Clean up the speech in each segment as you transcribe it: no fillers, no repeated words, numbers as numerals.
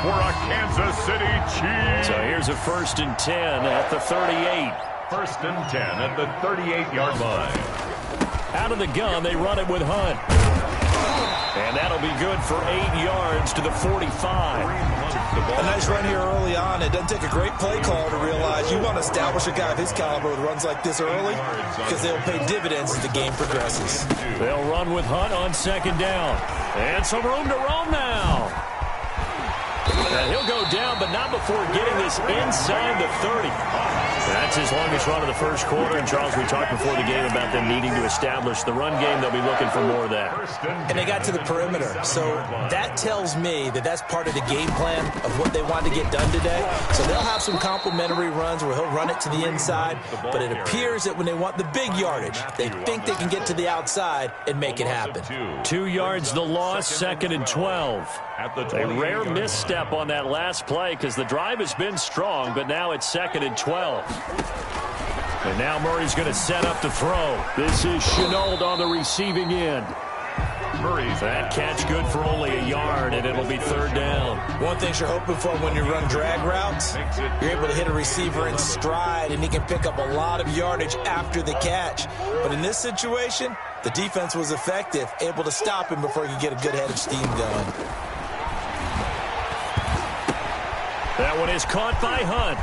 for a Kansas City Chiefs. So here's a 1st and 10 at the 38. 1st and 10 at the 38-yard line. Out of the gun, they run it with Hunt. And that'll be good for 8 yards to the 45. A nice run here early on. It doesn't take a great play caller to realize you want to establish a guy of his caliber with runs like this early because they'll pay dividends as the game progresses. They'll run with Hunt on 2nd down. And some room to roam now. And he'll go down, but not before getting this inside the 30. That's his longest run of the first quarter. And, Charles, we talked before the game about them needing to establish the run game. They'll be looking for more of that. And they got to the perimeter. So that tells me that that's part of the game plan of what they want to get done today. So they'll have some complementary runs where he'll run it to the inside. But it appears that when they want the big yardage, they think they can get to the outside and make it happen. 2 yards the loss, 2nd and 12. A rare misstep on that last play because the drive has been strong, but now it's 2nd and 12. And now Murray's going to set up to throw. This is Chenault on the receiving end. Murray's that catch good for only a yard, and it'll be 3rd down. One thing you're hoping for when you run drag routes, you're able to hit a receiver in stride, and he can pick up a lot of yardage after the catch. But in this situation, the defense was effective, able to stop him before he could get a good head of steam going. That one is caught by Hunt.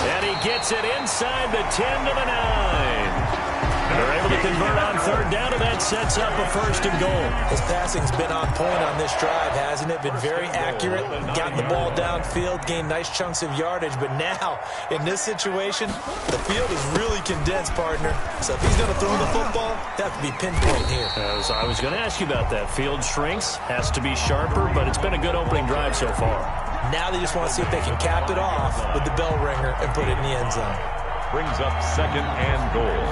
And he gets it inside the 10 to the 9. They're able to convert on 3rd down, and that sets up a 1st and goal. His passing's been on point on this drive, hasn't it? Been very accurate, gotten the ball downfield, gained nice chunks of yardage. But now, in this situation, the field is really condensed, partner. So if he's going to throw the football, that have to be pinpoint here. As I was going to ask you about that. Field shrinks, has to be sharper, but it's been a good opening drive so far. Now they just want to see if they can cap it off with the bell ringer and put it in the end zone. Brings up 2nd and goal.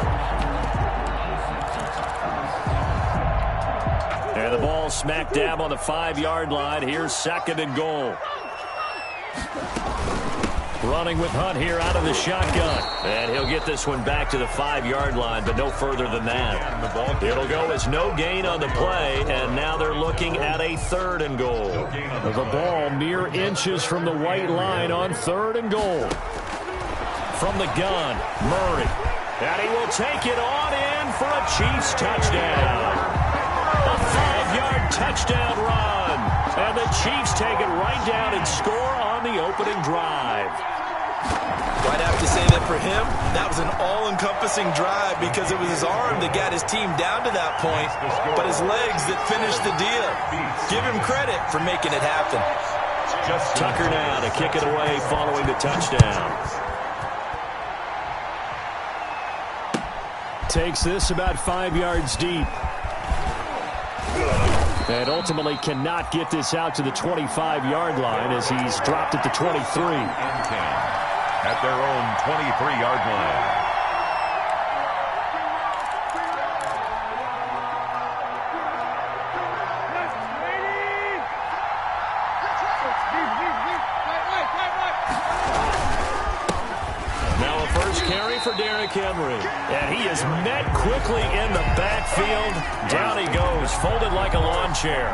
And the ball smack dab on the 5-yard line. Here's 2nd and goal. Running with Hunt here out of the shotgun. And he'll get this one back to the 5-yard line, but no further than that. It'll go as no gain on the play, and now they're looking at a 3rd and goal. The ball mere inches from the white line on 3rd and goal. From the gun, Murray. And he will take it on in for a Chiefs touchdown. A 5-yard touchdown run. And the Chiefs take it right down and score on the opening drive. I'd have to say that for him, that was an all-encompassing drive because it was his arm that got his team down to that point, but his legs that finished the deal. Give him credit for making it happen. Tucker now to kick it away following the touchdown. Takes this about 5 yards deep. And ultimately cannot get this out to the 25-yard line as he's dropped at the 23. At their own 23-yard line. Now a first carry for Derrick Henry. And he is met quickly in the backfield. Down he goes, folded like a lawn chair.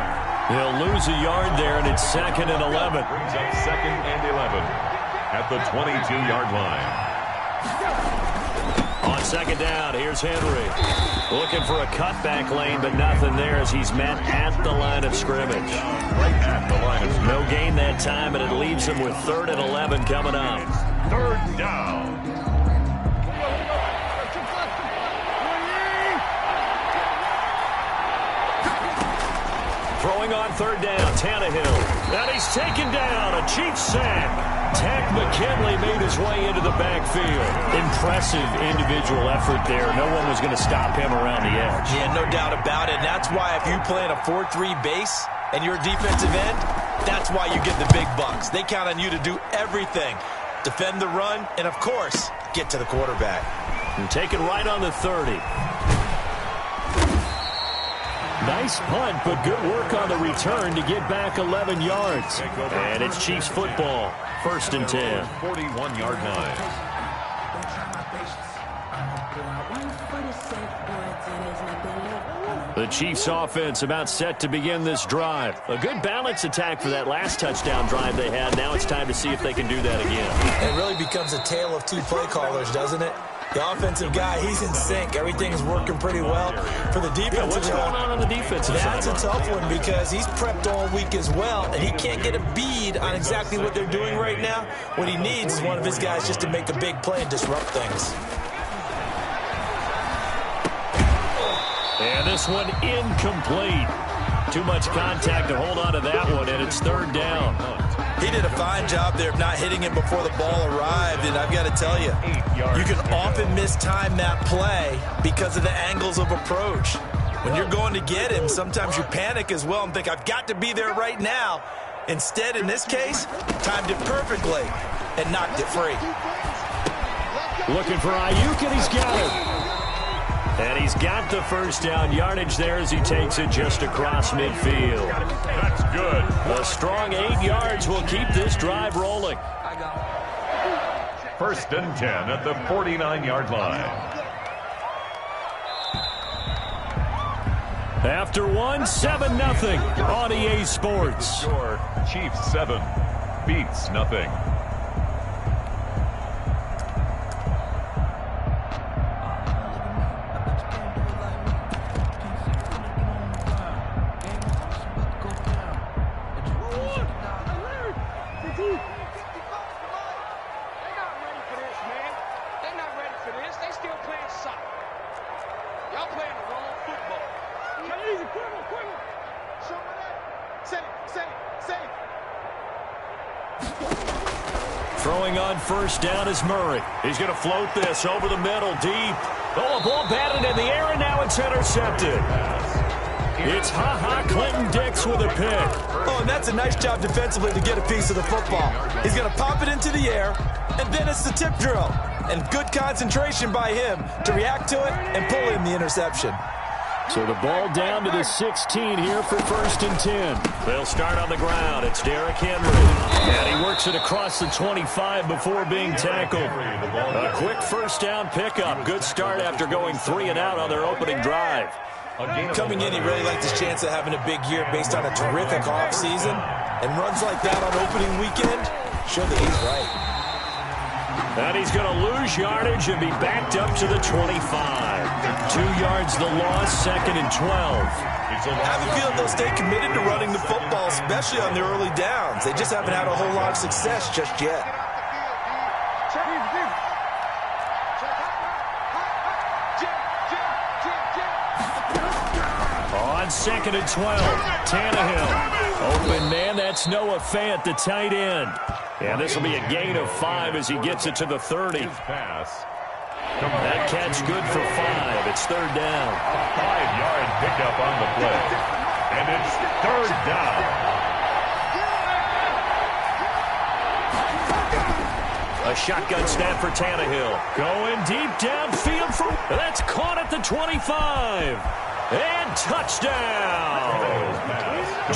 He'll lose a yard there, and it's 2nd and 11. Brings up 2nd and 11 at the 22-yard line. On 2nd down, here's Henry. Looking for a cutback lane, but nothing there as he's met at the line of scrimmage. Right at the line of scrimmage. No gain that time, and it leaves him with 3rd and 11 coming up. 3rd down. Throwing on 3rd down, Tannehill. And he's taken down, a Chiefs sack. Tech McKinley made his way into the backfield. Impressive individual effort there. No one was going to stop him around the edge. Yeah, no doubt about it. And that's why if you play in a 4-3 base and you're a defensive end, that's why you get the big bucks. They count on you to do everything. Defend the run and, of course, get to the quarterback. And take it right on the 30. Nice punt, but good work on the return to get back 11 yards. And it's Chiefs football, 1st and 10. 41-yard line. The Chiefs offense about set to begin this drive. A good balance attack for that last touchdown drive they had. Now it's time to see if they can do that again. It really becomes a tale of two play callers, doesn't it? The offensive guy, he's in sync. Everything is working pretty well. For the defensive what's going on the defensive side? That's a tough one because he's prepped all week as well, and he can't get a bead on exactly what they're doing right now. What he needs is one of his guys just to make a big play and disrupt things. And this one incomplete. Too much contact to hold on to that one, and it's third down. He did a fine job there of not hitting it before the ball arrived, and I've got to tell you, you can often mistime that play because of the angles of approach. When you're going to get him, sometimes you panic as well and think, I've got to be there right now. Instead, in this case, timed it perfectly and knocked it free. Looking for Ayuk, and he's got it. And he's got the first down yardage there as he takes it just across midfield. That's good. A strong 8 yards will keep this drive rolling. First and 10 at the 49-yard line. After one, 7-0 on EA Sports. Score, Chiefs 7, Beats nothing. Throwing on first down is Murray. He's going to float this over the middle, deep. Oh, a ball batted in the air, and now it's intercepted. It's Clinton Dix with a pick. Oh, and that's a nice job defensively to get a piece of the football. He's going to pop it into the air, and then it's the tip drill. And good concentration by him to react to it and pull in the interception. So the ball down to the 16 here for first and 10. They'll start on the ground. It's Derrick Henry. And he works it across the 25 before being tackled. A quick first down pickup. Good start after going 3 and out on their opening drive. Coming in, he really liked his chance of having a big year based on a terrific offseason. And runs like that on opening weekend show that he's right. And he's going to lose yardage and be backed up to the 25. 2 yards the loss, second and 12. I have a feeling they'll stay committed to running the football, especially on the early downs. They just haven't had a whole lot of success just yet. On second and 12, Tannehill. Open man, that's Noah Fant, the tight end. And this will be a gain of 5 as he gets it to the 30. That catch good for 5. It's third down. A 5-yard pickup on the play. And it's third down. A shotgun snap for Tannehill. Going deep downfield for... That's caught at the 25. And touchdown.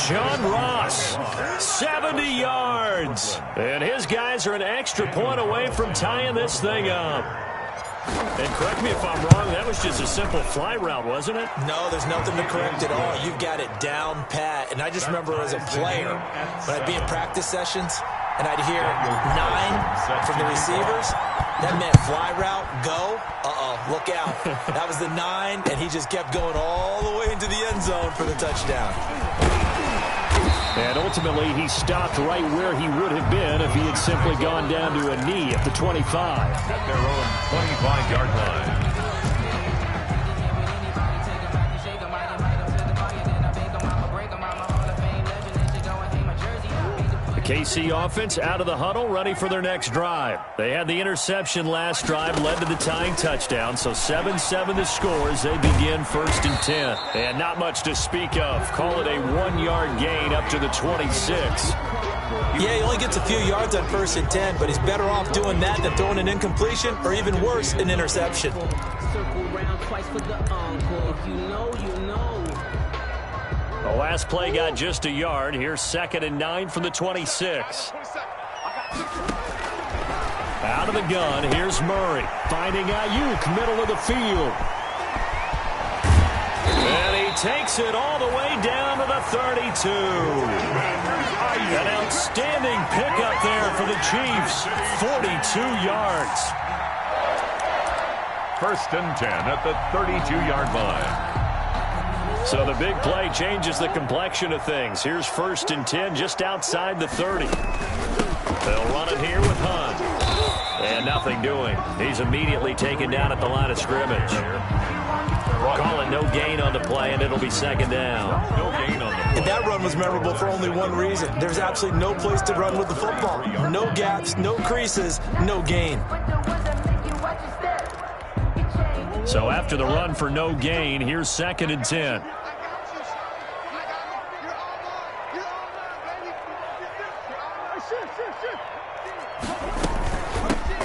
John Ross, 70 yards. And his guys are an extra point away from tying this thing up. And correct me if I'm wrong, that was just a simple fly route, wasn't it? No, there's nothing to correct at all. You've got it down pat. And I just remember as a player, when I'd be in practice sessions, and I'd hear 9 from the receivers, that meant fly route, go, look out. That was the 9, and he just kept going all the way into the end zone for the touchdown. And ultimately, he stopped right where he would have been if he had simply gone down to a knee at the 25. At their own 25-yard line. The KC offense out of the huddle, ready for their next drive. They had the interception last drive, led to the tying touchdown, so 7-7 the score as they begin first and 10. And not much to speak of. Call it a 1-yard gain up to the 26. Yeah, he only gets a few yards on first and 10, but he's better off doing that than throwing an incompletion or even worse, an interception. The last play got just a yard. Here's second and 9 from the 26. Out of the gun, here's Murray. Finding Ayuk, middle of the field. And he takes it all the way down to the 32. An outstanding pickup there for the Chiefs. 42 yards. 1st and 10 at the 32-yard line. So the big play changes the complexion of things. Here's 1st and 10 just outside the 30. They'll run it here with Hunt. And nothing doing. He's immediately taken down at the line of scrimmage. Call it no gain on the play, and it'll be 2nd down. No gain on the play. And that run was memorable for only one reason. There's absolutely no place to run with the football. No gaps, no creases, no gain. So after the run for no gain, here's 2nd and 10.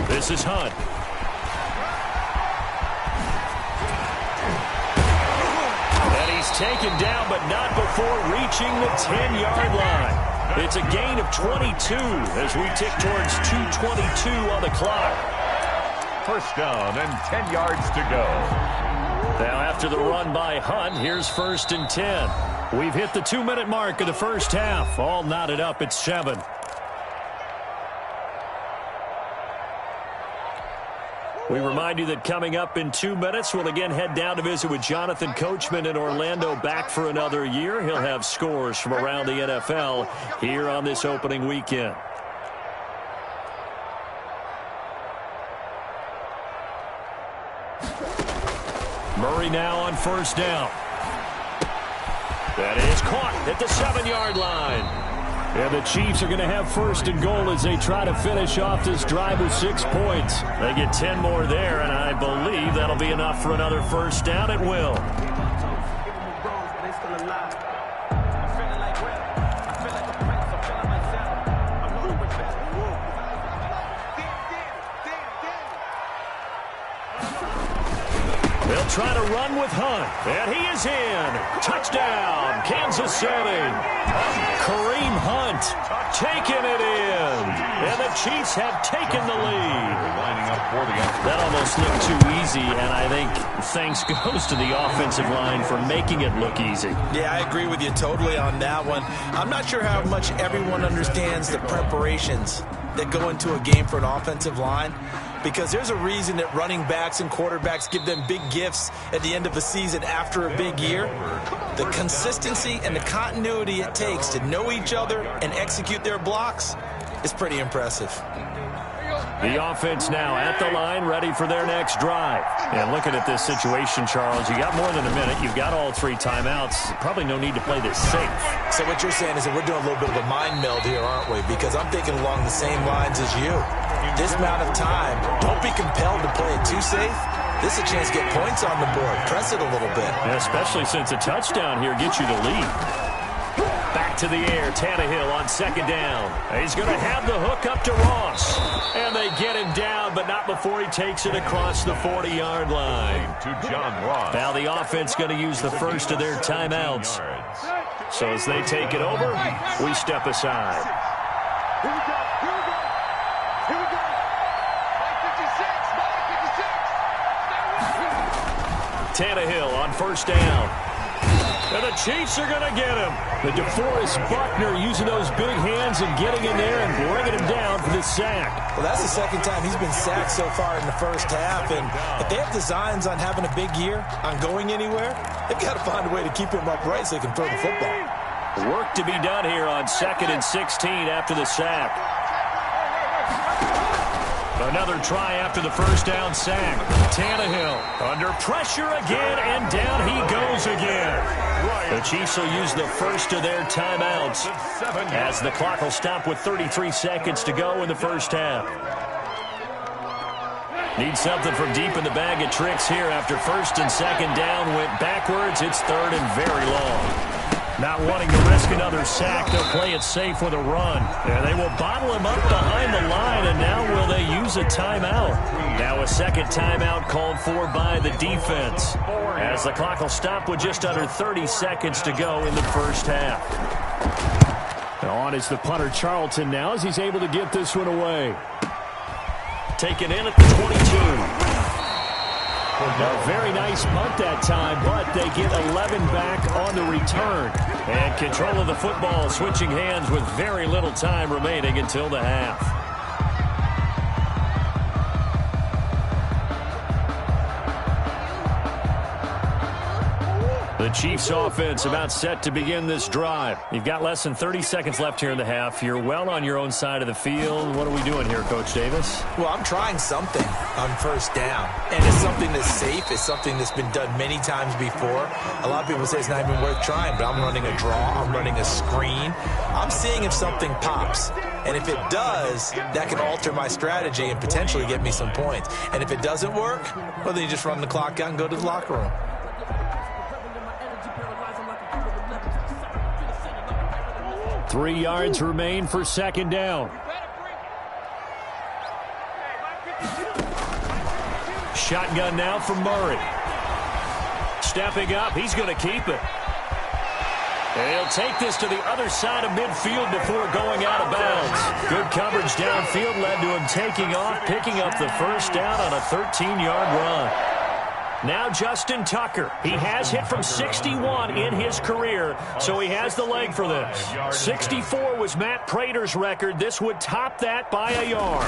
This is Hunt. And he's taken down, but not before reaching the 10-yard line. It's a gain of 22 as we tick towards 2:22 on the clock. 1st down and 10 yards to go. Now after the run by Hunt, here's 1st and 10. We've hit the 2-minute mark of the first half. All knotted up at 7. We remind you that coming up in 2 minutes, we'll again head down to visit with Jonathan Coachman in Orlando, back for another year. He'll have scores from around the NFL here on this opening weekend. Murray now on 1st down. That is caught at the 7-yard line. And the Chiefs are going to have 1st and goal as they try to finish off this drive with 6 points. They get 10 more there, and I believe that'll be enough for another 1st down. It will. They'll try to run with Hunt, and he is in. Touchdown, Kansas City. Kareem Hunt taking it in. And the Chiefs have taken the lead. That almost looked too easy, and I think thanks goes to the offensive line for making it look easy. Yeah, I agree with you totally on that one. I'm not sure how much everyone understands the preparations that go into a game for an offensive line, because there's a reason that running backs and quarterbacks give them big gifts at the end of the season after a big year. The consistency and the continuity it takes to know each other and execute their blocks is pretty impressive. The offense now at the line, ready for their next drive. And looking at this situation, Charles, you got more than a minute. You've got all 3 timeouts. Probably no need to play this safe. So what you're saying is that we're doing a little bit of a mind meld here, aren't we? Because I'm thinking along the same lines as you. This amount of time, don't be compelled to play it too safe. This is a chance to get points on the board. Press it a little bit. Yeah, especially since a touchdown here gets you the lead. Back to the air, Tannehill on 2nd down. He's going to have the hook up to Ross. And they get him down, but not before he takes it across the 40-yard line. To John Ross. Now the offense going to use the first of their timeouts. So as they take it over, we step aside. Here we go. Here we go. 56. Tannehill on 1st down. And the Chiefs are going to get him. The DeForest Buckner using those big hands and getting in there and bringing him down for this sack. Well, that's the 2nd time he's been sacked so far in the first half. And if they have designs on having a big year, on going anywhere, they've got to find a way to keep him upright so they can throw the football. Work to be done here on 2nd and 16 after the sack. Another try after the first down sack. Tannehill under pressure again, and down he goes again. The Chiefs will use the first of their timeouts as the clock will stop with 33 seconds to go in the first half. Need something from deep in the bag of tricks here after 1st and 2nd down went backwards. It's 3rd and very long. Not wanting to risk another sack, they'll play it safe with a run. And they will bottle him up behind the line, and now will they use a timeout? Now a 2nd timeout called for by the defense, as the clock will stop with just under 30 seconds to go in the first half. On is the punter Charlton now as he's able to get this one away. Taken in at the 22. A very nice punt that time, but they get 11 back on the return. And control of the football switching hands with very little time remaining until the half. The Chiefs offense about set to begin this drive. You've got less than 30 seconds left here in the half. You're well on your own side of the field. What are we doing here, Coach Davis? Well, I'm trying something on first down. And it's something that's safe. It's something that's been done many times before. A lot of people say it's not even worth trying, but I'm running a draw. I'm running a screen. I'm seeing if something pops. And if it does, that can alter my strategy and potentially get me some points. And if it doesn't work, well, then you just run the clock out and go to the locker room. 3 yards remain for second down. Shotgun now for Murray. Stepping up, he's going to keep it. And he'll take this to the other side of midfield before going out of bounds. Good coverage downfield led to him taking off, picking up the first down on a 13-yard run. Now Justin Tucker. He has hit from 61 in his career, so he has the leg for this. 64 was Matt Prater's record. This would top that by a yard.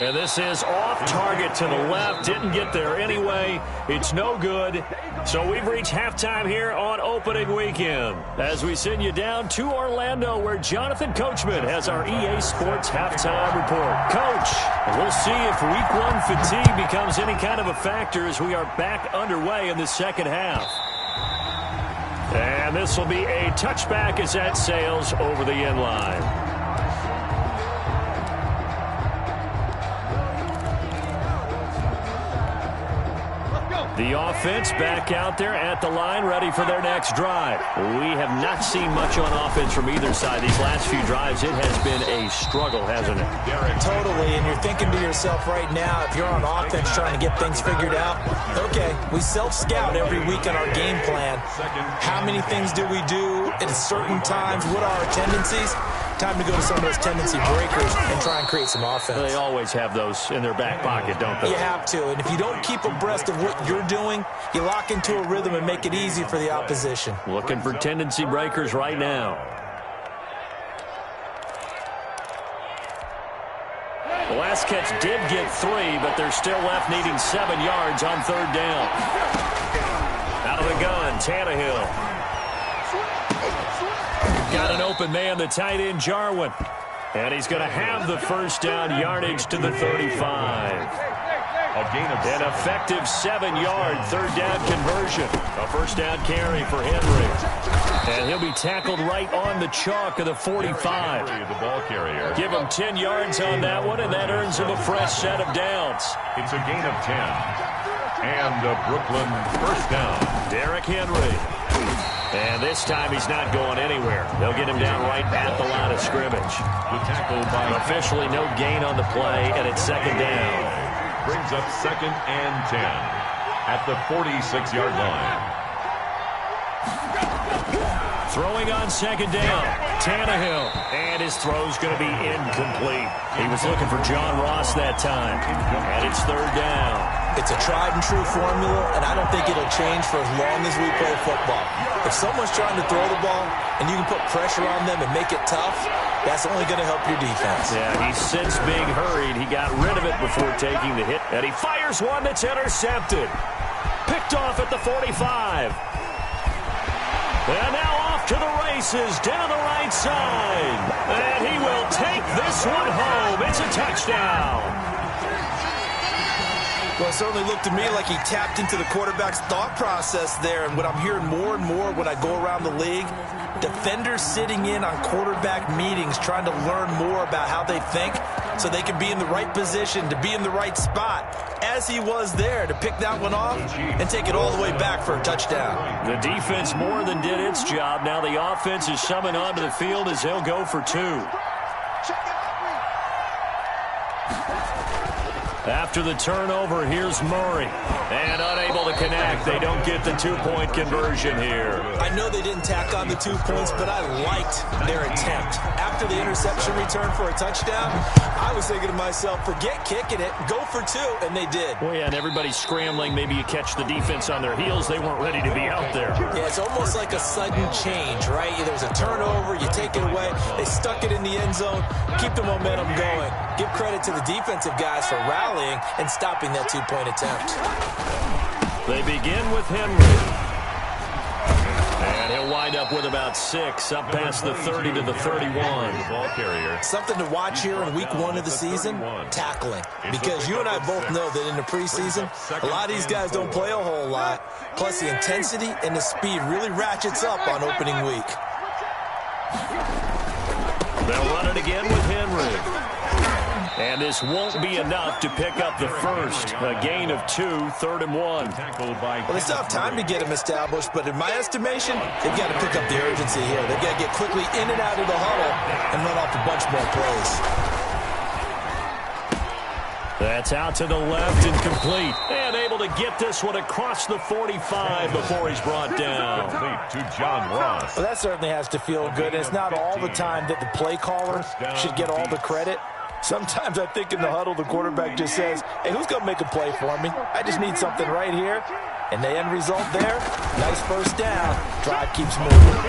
And this is off target to the left. Didn't get there anyway. It's no good. So we've reached halftime here on opening weekend. As we send you down to Orlando, where Jonathan Coachman has our EA Sports halftime report. Coach, we'll see if week one fatigue becomes any kind of a factor as we are back underway in the second half. And this will be a touchback as that sails over the end line. The offense back out there at the line, ready for their next drive. We have not seen much on offense from either side these last few drives. It has been a struggle, hasn't it? Totally, and you're thinking to yourself right now, if you're on offense trying to get things figured out, okay, we self-scout every week in our game plan. How many things do we do at certain times? What are our tendencies? Time to go to some of those tendency breakers and try and create some offense. They always have those in their back pocket, don't they? You have to, and if you don't keep abreast of what you're doing, you lock into a rhythm and make it easy for the opposition. Looking for tendency breakers right now. The last catch did get 3, but they're still left needing 7 yards on third down. Out of the gun, Tannehill. Got an open man, the tight end, Jarwin. And he's going to have the first down yardage to the 35. An effective 7-yard third down conversion. A first down carry for Henry. And he'll be tackled right on the chalk of the 45. The ball carrier. Give him 10 yards on that one, and that earns him a fresh set of downs. It's a gain of 10. And a Brooklyn first down. Derrick Henry. And this time he's not going anywhere. They'll get him down right at the line of scrimmage. The tackle by officially no gain on the play, and it's second down. Brings up second and 10 at the 46-yard line. Throwing on second down, Tannehill. And his throw's going to be incomplete. He was looking for John Ross that time. And it's third down. It's a tried-and-true formula, and I don't think it'll change for as long as we play football. If someone's trying to throw the ball and you can put pressure on them and make it tough, that's only going to help your defense. Yeah, he's since being hurried. He got rid of it before taking the hit, and he fires one that's intercepted. Picked off at the 45. And now off to the races down the right side. And he will take this one home. It's a touchdown. Well, it certainly looked to me like he tapped into the quarterback's thought process there. And what I'm hearing more and more when I go around the league, defenders sitting in on quarterback meetings trying to learn more about how they think so they can be in the right position, to be in the right spot, as he was there to pick that one off and take it all the way back for a touchdown. The defense more than did its job. Now the offense is summoned onto the field as they'll go for 2. After the turnover, here's Murray. And unable to connect. They don't get the two-point conversion here. I know they didn't tack on the 2 points, but I liked their attempt. After the interception return for a touchdown, I was thinking to myself, forget kicking it, go for 2, and they did. Well, yeah, and everybody's scrambling. Maybe you catch the defense on their heels. They weren't ready to be out there. Yeah, it's almost like a sudden change, right? There's a turnover, you take it away, they stuck it in the end zone, keep the momentum going. Give credit to the defensive guys for rallying and stopping that 2-point attempt. They begin with Henry. And he'll wind up with about 6, up past the 30 to the 31. Ball carrier. Something to watch here in week 1 of the season, tackling. Because you and I both know that in the preseason, a lot of these guys don't play a whole lot. Plus the intensity and the speed really ratchets up on opening week. They'll run it again with Henry. And this won't be enough to pick up the first. A gain of 2, 3rd and 1. Well, they still have time to get him established, but in my estimation, they've got to pick up the urgency here. They've got to get quickly in and out of the huddle and run off a bunch more plays. That's out to the left and complete. And able to get this one across the 45 before he's brought down. To John Ross. Well, that certainly has to feel good. It's not all the time that the play caller should get all the credit. Sometimes I think in the huddle, the quarterback just says, hey, who's going to make a play for me? I just need something right here. And the end result there, nice first down. Drive keeps moving.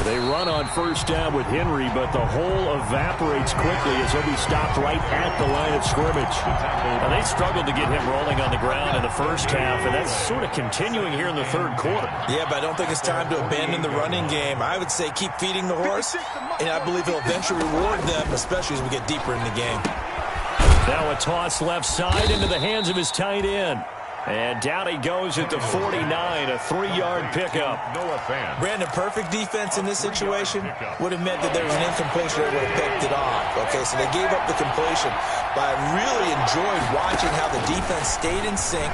They run on first down with Henry, but the hole evaporates quickly as he'll be stopped right at the line of scrimmage. Now, they struggled to get him rolling on the ground in the first half, and that's sort of continuing here in the third quarter. Yeah, but I don't think it's time to abandon the running game. I would say keep feeding the horse, and I believe he'll eventually reward them, especially as we get deeper in the game. Now a toss left side into the hands of his tight end. And down he goes at the 49, a 3-yard pickup. Noah Fan. Brandon, perfect defense in this situation would have meant that there was an incompletion that would have picked it off. Okay, so they gave up the completion. But I really enjoyed watching how the defense stayed in sync,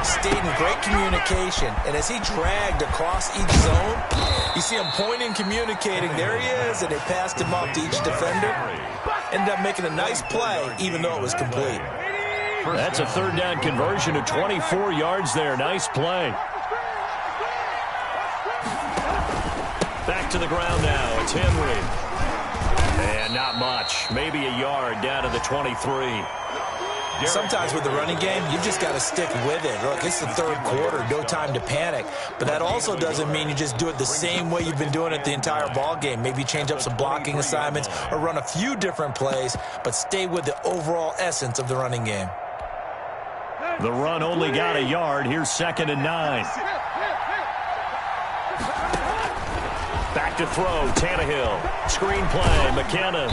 stayed in great communication. And as he dragged across each zone, you see him pointing, communicating. There he is, and they passed him off to each defender. Ended up making a nice play, even though it was complete. That's a 3rd down conversion of 24 yards there. Nice play. Back to the ground now. It's Henry. And not much. Maybe a yard down to the 23. Sometimes with the running game, you just got to stick with it. Look, it's the third quarter, no time to panic. But that also doesn't mean you just do it the same way you've been doing it the entire ball game. Maybe change up some blocking assignments or run a few different plays, but stay with the overall essence of the running game. The run only got a yard. Here's 2nd and 9. Back to throw. Tannehill. Screen play. McKinnon.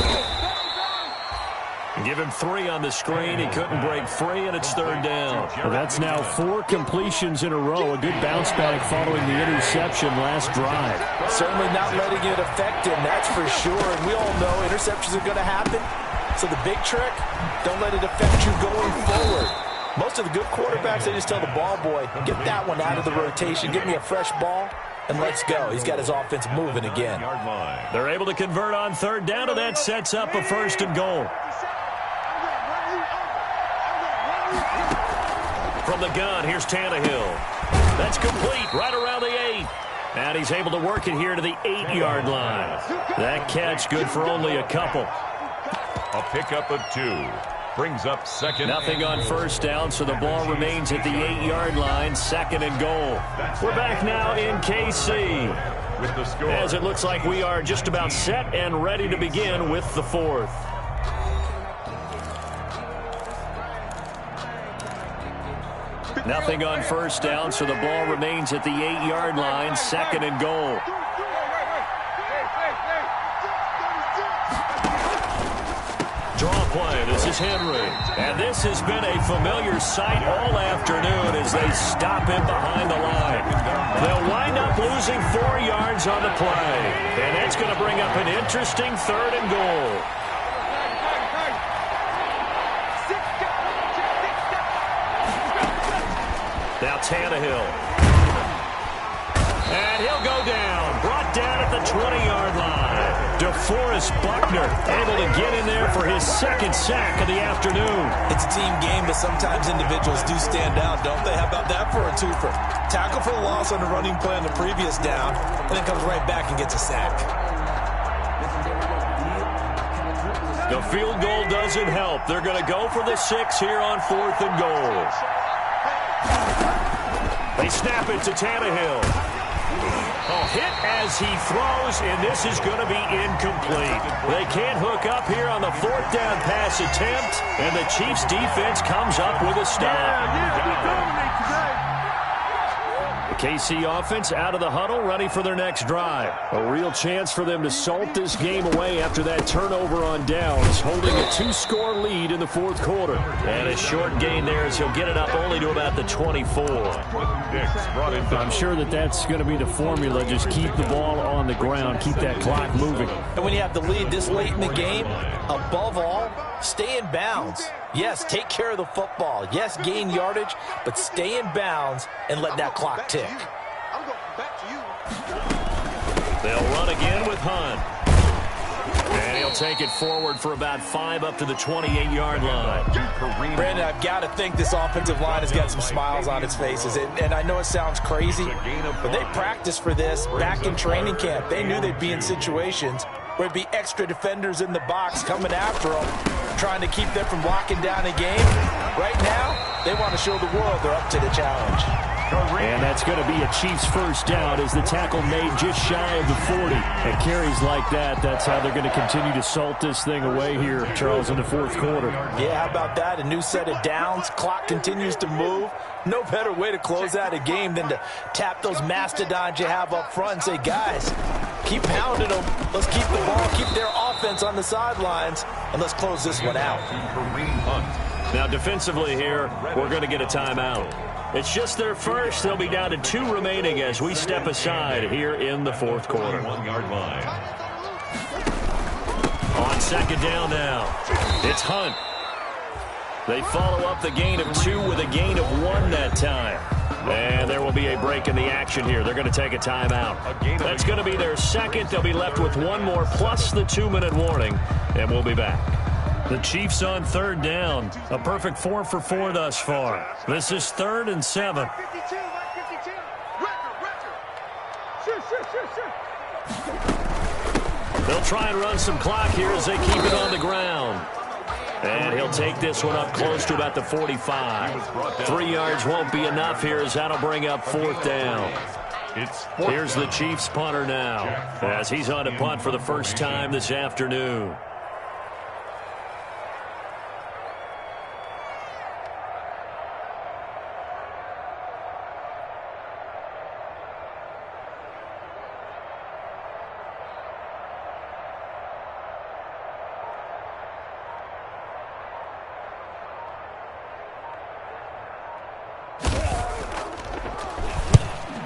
Give him 3 on the screen. He couldn't break free, and it's 3rd down. Well, that's now 4 completions in a row. A good bounce back following the interception last drive. Certainly not letting it affect him, that's for sure. And we all know interceptions are going to happen. So the big trick, don't let it affect you going forward. Most of the good quarterbacks, they just tell the ball boy, get that one out of the rotation, give me a fresh ball, and let's go. He's got his offense moving again. They're able to convert on 3rd down, and that sets up a 1st and goal. From the gun, here's Tannehill. That's complete right around the 8. And he's able to work it here to the 8-yard line. That catch good for only a couple. A pickup of 2. Brings up 2nd. Nothing on 1st down, so the ball remains at the 8-yard line, 2nd and goal. We're back now in KC. With the score. As it looks like we are just about set and ready to begin with the 4th. Nothing on 1st down, so the ball remains at the 8-yard line, 2nd and goal. Draw play. This is Henry. And this has been a familiar sight all afternoon as they stop him behind the line. They'll wind up losing 4 yards on the play. And that's going to bring up an interesting 3rd and goal. Now Tannehill. And he'll go down. Brought down at the 20-yard line. DeForest Buckner able to get in there for his second sack of the afternoon. It's a team game, but sometimes individuals do stand out, don't they? How about that for a twofer? Tackle for the loss on the running play on the previous down, and then comes right back and gets a sack. The field goal doesn't help. They're going to go for the 6 here on 4th and goal. They snap it to Tannehill. Hit as he throws, and this is going to be incomplete. They can't hook up here on the 4th down pass attempt, and the Chiefs defense comes up with a stop. The KC offense out of the huddle, ready for their next drive. A real chance for them to salt this game away after that turnover on downs, holding a 2-score lead in the 4th quarter. And a short gain there as he'll get it up only to about the 24. I'm sure that's going to be the formula. Just keep the ball on the ground, keep that clock moving. And when you have the lead this late in the game, above all, stay in bounds. Yes, take care of the football. Yes, gain yardage, but stay in bounds and let that clock tick. They'll run again with Hunt. And he'll take it forward for about 5 up to the 28-yard line. Brandon, I've got to think this offensive line has got some smiles on its faces. And I know it sounds crazy, but they practiced for this back in training camp. They knew they'd be in situations where it'd be extra defenders in the box coming after them, trying to keep them from locking down a game. Right now, they want to show the world they're up to the challenge. And that's going to be a Chiefs first down as the tackle made just shy of the 40. And carries like that, that's how they're going to continue to salt this thing away here, Charles, in the 4th quarter. Yeah, how about that? A new set of downs. Clock continues to move. No better way to close out a game than to tap those mastodons you have up front and say, guys, keep pounding them. Let's keep the ball, keep their offense on the sidelines, and let's close this one out. Now, defensively here, we're going to get a timeout. It's just their first. They'll be down to 2 remaining as we step aside here in the 4th quarter. 1-yard line. On 2nd down now, it's Hunt. They follow up the gain of 2 with a gain of 1 that time. And there will be a break in the action here. They're going to take a timeout. That's going to be their second. They'll be left with 1 more plus the 2-minute warning, and we'll be back. The Chiefs on 3rd down. A perfect 4 for 4 thus far. This is 3rd and 7. They'll try and run some clock here as they keep it on the ground. And he'll take this one up close to about the 45. 3 yards won't be enough here as that'll bring up 4th down. Here's the Chiefs punter now as he's on to punt for the first time this afternoon.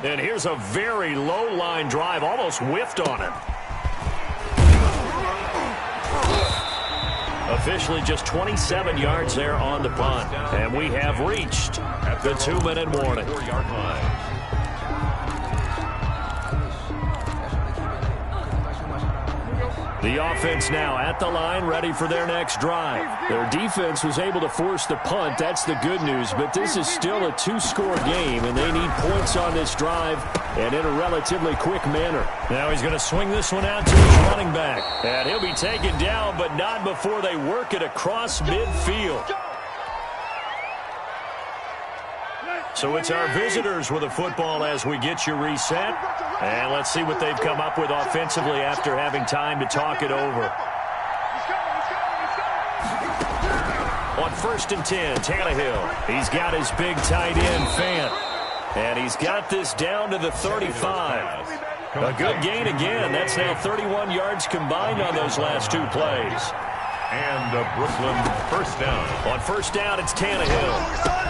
And here's a very low line drive, almost whiffed on it. Officially just 27 yards there on the punt. And we have reached the 2-minute warning. 4-yard line. The offense now at the line, ready for their next drive. Their defense was able to force the punt. That's the good news. But this is still a 2-score game, and they need points on this drive and in a relatively quick manner. Now he's going to swing this one out to his running back. And he'll be taken down, but not before they work it across midfield. So it's our visitors with a football as we get you reset. And let's see what they've come up with offensively after having time to talk it over. On 1st and 10, Tannehill. He's got his big tight end, Fant. And he's got this down to the 35. A good gain again. That's now 31 yards combined on those last 2 plays. And a Brooklyn first down. On 1st down, it's Tannehill.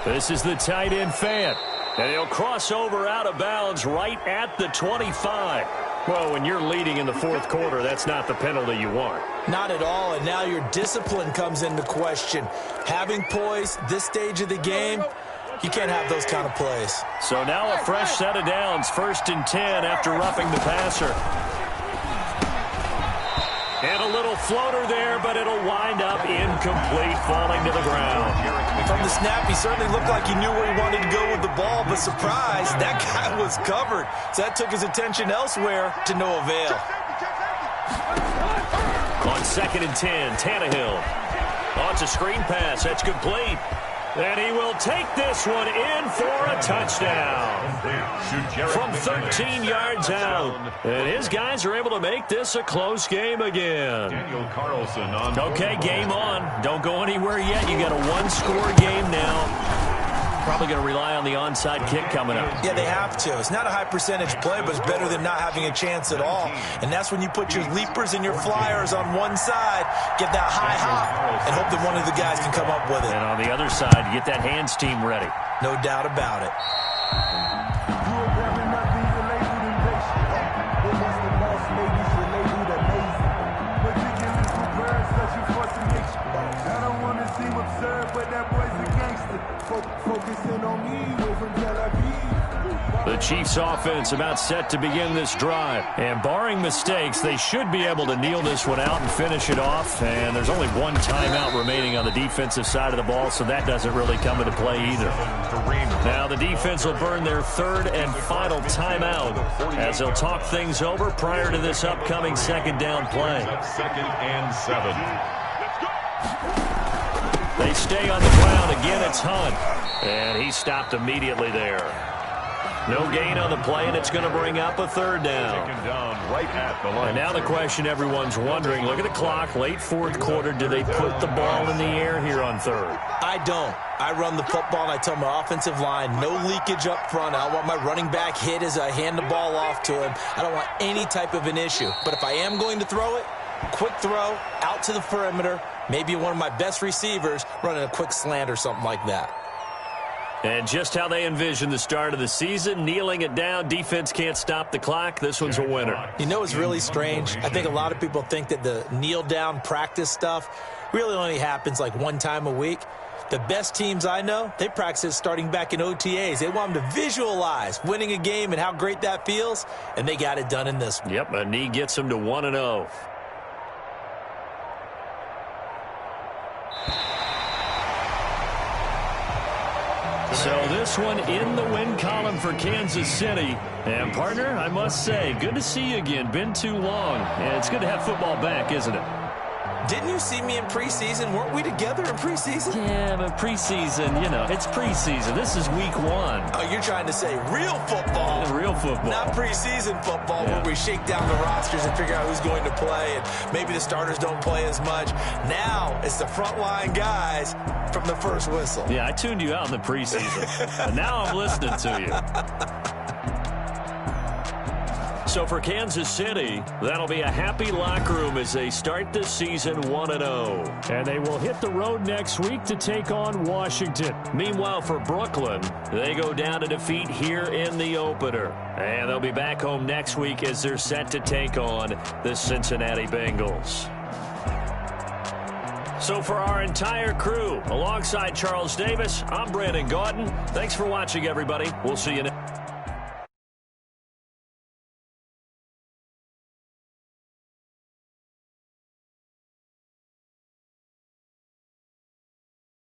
This is the tight end, Fant. And he'll cross over out of bounds right at the 25. Well, when you're leading in the 4th quarter, that's not the penalty you want. Not at all, and now your discipline comes into question. Having poise this stage of the game, you can't have those kind of plays. So now a fresh set of downs, 1st and 10 after roughing the passer. And a little floater there, but it'll wind up incomplete, falling to the ground. From the snap, he certainly looked like he knew where he wanted to go with the ball, but surprise, that guy was covered. So that took his attention elsewhere to no avail. On 2nd and 10, Tannehill. Oh, it's a screen pass. That's complete. And he will take this one in for a touchdown. From 13 yards out. And his guys are able to make this a close game again. Okay, game on. Don't go anywhere yet. You got a one-score game now. Probably going to rely on the onside kick coming up. Yeah, they have to. It's not a high percentage play, but it's better than not having a chance at all. And that's when you put your leapers and your flyers on one side, get that high hop, and hope that one of the guys can come up with it. And on the other side, get that hands team ready. No doubt about it. The Chiefs offense about set to begin this drive. And barring mistakes, they should be able to kneel this one out and finish it off. And there's only one timeout remaining on the defensive side of the ball, so that doesn't really come into play either. Now the defense will burn their third and final timeout as they'll talk things over prior to this upcoming second down play. 2nd and 7. They stay on the ground. Again, it's Hunt. And he stopped immediately there. No gain on the play, and it's going to bring up a third down. Right at the line. And now the question everyone's wondering, look at the clock, late fourth quarter, do they put the ball in the air here on third? I don't. I run the football, and I tell my offensive line, no leakage up front. I don't want my running back hit as I hand the ball off to him. I don't want any type of an issue. But if I am going to throw it, quick throw, out to the perimeter, maybe one of my best receivers running a quick slant or something like that. And just how they envision the start of the season, kneeling it down, defense can't stop the clock. This one's a winner. You know, it's really strange. I think a lot of people think that the kneel down practice stuff really only happens like one time a week. The best teams I know, they practice it starting back in OTAs. They want them to visualize winning a game and how great that feels, and they got it done in this one. Yep, a knee gets them to 1-0. So this one in the win column for Kansas City. And, partner, I must say, good to see you again. Been too long. And it's good to have football back, isn't it? Didn't you see me in preseason? Weren't we together in preseason? Yeah, but preseason, you know, it's preseason. This is week 1. Oh, you're trying to say real football. Yeah, real football. Not preseason football where we shake down the rosters and figure out who's going to play, and maybe the starters don't play as much. Now it's the frontline guys from the first whistle. Yeah, I tuned you out in the preseason. And now I'm listening to you. So for Kansas City, that'll be a happy locker room as they start the season 1-0. And they will hit the road next week to take on Washington. Meanwhile, for Brooklyn, they go down to defeat here in the opener. And they'll be back home next week as they're set to take on the Cincinnati Bengals. So for our entire crew, alongside Charles Davis, I'm Brandon Gautin. Thanks for watching, everybody. We'll see you next.